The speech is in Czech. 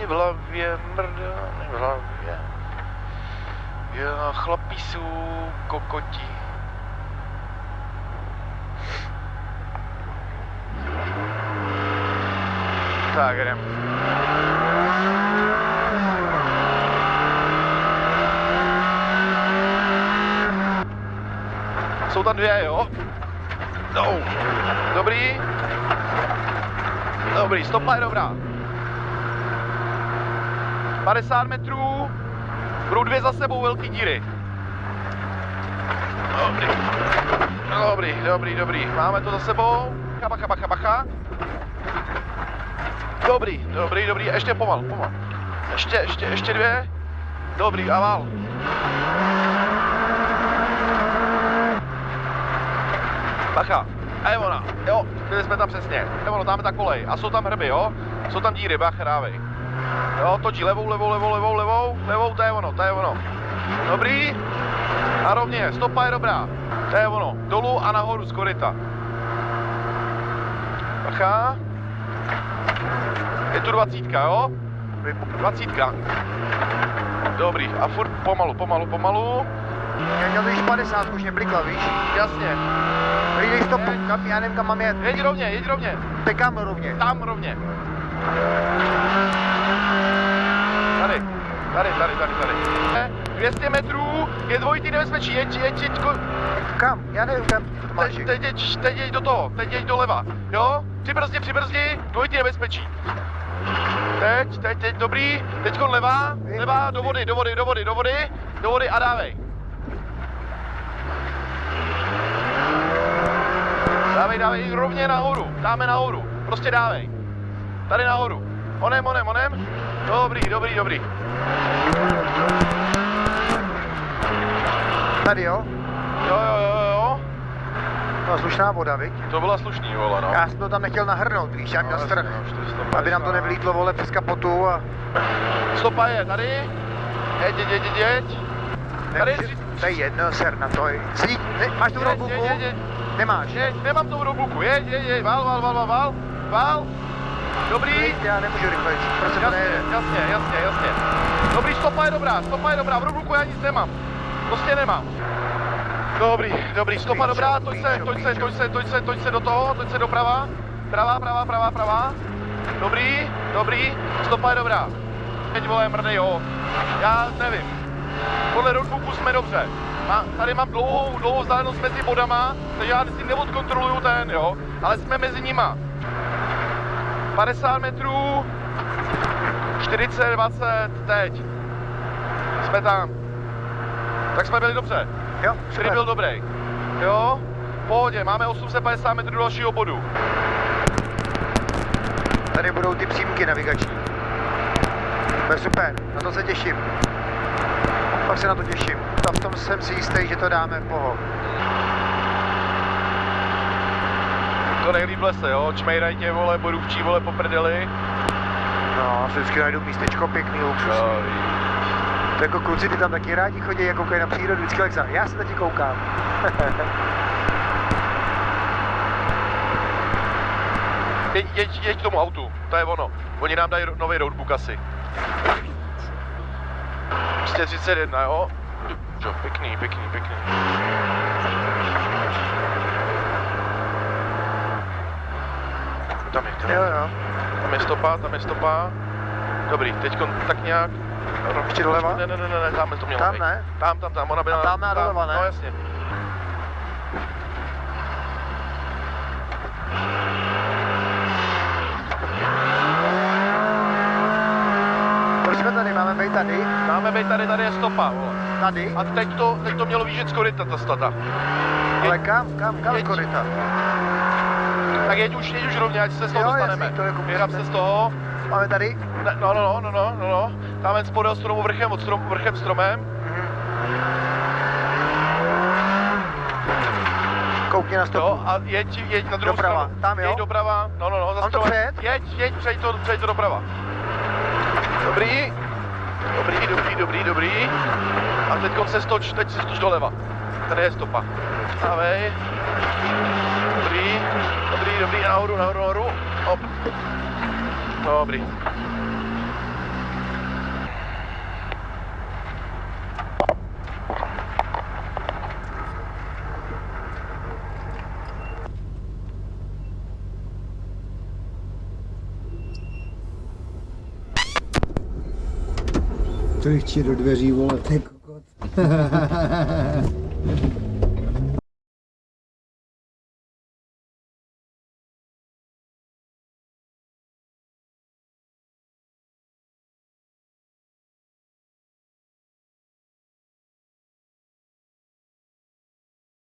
mrdání v hlavě, mrdání v hlavě. Já chlapí jsou kokoti. Tak jdem. Jsou tam dvě, jo? No. Dobrý. Dobrý, stopa je dobrá. 50 metrů. Budou dvě za sebou velký díry. Dobrý. Dobrý, dobrý, dobrý. Máme to za sebou. Bacha, bacha, bacha. Dobrý, dobrý, dobrý. Ještě pomal, pomal. Ještě dvě. Dobrý, a vál. Bacha. A je ona. Jo, byli jsme tam přesně. Je ono, tam je ta kolej. A jsou tam hrby, jo? Jsou tam díry, bacha, dávej. Jo, točí levou, to je ono, to je ono. Dobrý. A rovně, stopa je dobrá. To je ono, dolů a nahoru z koryta. Bacha. Je tu 20, jo? 20. Dobrý, a furt pomalu. Já měl když 50, už mě blikla, víš? Jasně. Hlídej stopu, kam, já nevím kam mám jet. Jeď rovně. Pekám rovně. Tam rovně. Tady. 200 metrů, je dvojitý nebezpečí, jeď. Kam? Já nevím kam. Teď jeď do toho, teď jeď doleva, jo? Přibrzdi, dvojitý nebezpečí. Teď, dobrý, teďkon levá, do vody a dávej. Dávej, rovně nahoru, dáme nahoru, prostě dávej. Tady nahoru, onem. Dobrý. Tady jo? Jo. No, slušná voda, viď? To byla slušný, vole, no. Já jsem to tam nechtěl nahrnout, víš, já měl strach. Aby nám to nevlítlo, vole, přes kapotu a... Stopa je tady. Jeď. Tady to je jedno, ser na to. Máš tu robuku? Nemáš? Nemám tu robuku, jeď. Vál. Dobrý. Já nemůžu rychle, prostě to nejde. Jasně. Dobrý, stopa je dobrá, v robuku já nic nemám. Prostě nemám. Dobrý, stopa dobrá, toď se do toho, toď se doprava. Prava. Dobrý, stopa je dobrá. Teď vole mrdej, jo. Já nevím. Podle roadbooku jsme dobře. Tady mám dlouhou vzdálenost mezi bodama, takže já si neodkontroluju ten, jo. Ale jsme mezi nima. 50 metrů, 40, 20, teď. Jsme tam. Tak jsme byli dobře. Jo, Který byl dobrý. Jo, v pohodě, máme 850 metrů do dalšího bodu. Tady budou ty přímky navigační. To je super, na to se těším. Pak se na to těším. A v tom jsem si jistý, že to dáme poho. To nejlíp v lese, jo, čmejraj tě, vole, borůvčí, vole, po prdeli. No, vždycky najdu místečko pěkný, luxusní. To jako kluci, ty tam taky rádi chodí a koukají na přírodu, vždycky Alexa, já se taky koukám. Jeď k tomu autu, to je ono. Oni nám dají nový roadbook asi. 31, jo? Jo, pěkný. Tam je. Jo. Tam je stopa. Dobrý, teďkon tak nějak. Ještě doleva? Ne, tam to mělo tam být. Ne? Tam, ona byla... Tam na doleva, ne? No jasně. Proč jsme tady? Máme být tady? Máme být tady je stopa, vole. Tady? A teď to mělo výžet z koryta, ta stata. Ale kam z koryta? Tak jeď už rovně, ať se z toho dostaneme. Jasný, to jako Vyhrab se z toho. Máme tady? No. Tam jen spodel stromu vrchem stromem. Koukni na stopu. Jo, a jeď na druhou doprava. stranu. Tam jo? Jeď doprava, no, za Mám to stromem. přejet? Jeď, přejď to doprava. Dobrý. A teď se stoč doleva. Tady je stopa. Dávej. Dobrý, nahoru. Hop. Dobrý. to jich do dveří, vole, ty kokot.